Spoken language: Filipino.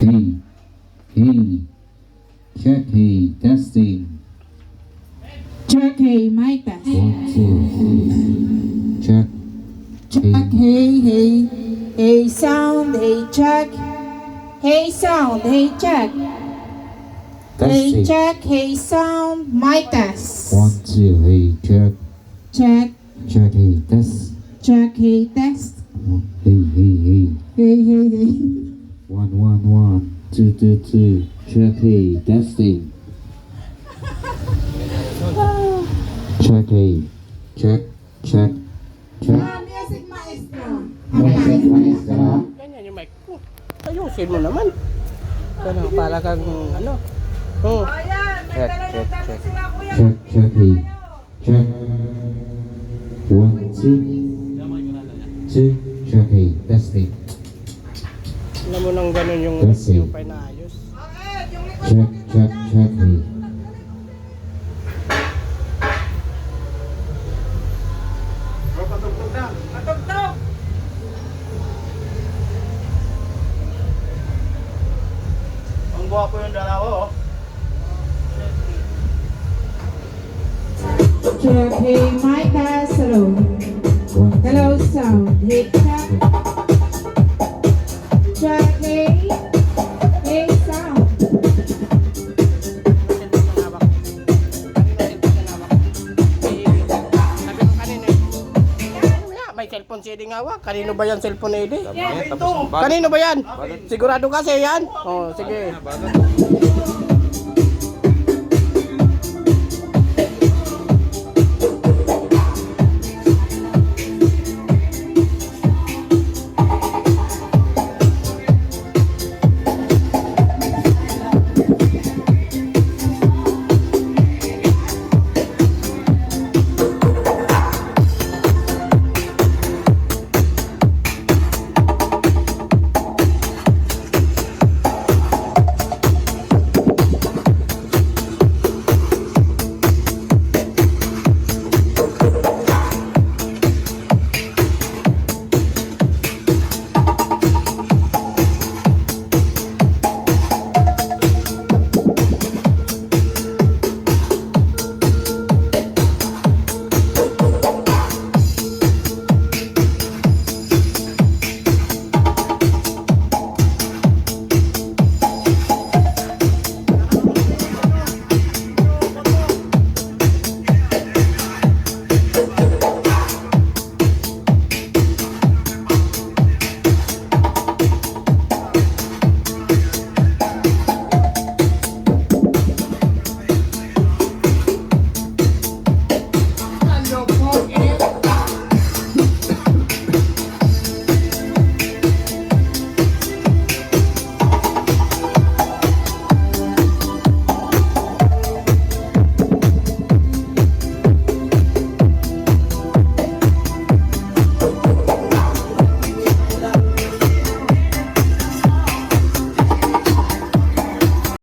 Hey, hey, check, hey, testing. Check, hey, mic test. 1, 2, check. Check, hey, hey, sound, hey, check. Hey, sound, hey, check. Hey, Testing. check, hey, sound, mic test. 1, 2, hey, check. Check, Check, hey, test. check, hey, test. Hey, hey, hey. Hey, hey, hey. 1, 1, 1, 2, 2, 2. Check, hey, testing. Check, hey, check, check, check. Music maestro. Music maestro. Ganyan yung mic ko. Ayusin mo naman. Ano, para kang ano. Oh. Check, check, check. Check, check, hey, check. 1, 2, 2, check, hey, testing. Alam mo nang ganun yung Kasi. yung pa inaayos. Check, check, check, hey. Ang gwapo yung dalawa, oh. Check, hey, mic test. Hello. 1, Hello, sound. Hey, check. Check, hey. Hey, sound. Cellphone na hawak. Sabi ko kanina may cellphone si Eding hawak. Kanino ba yan cellphone ni Eding? Kanino ba yan? Sigurado kasi yan? Oh, sige.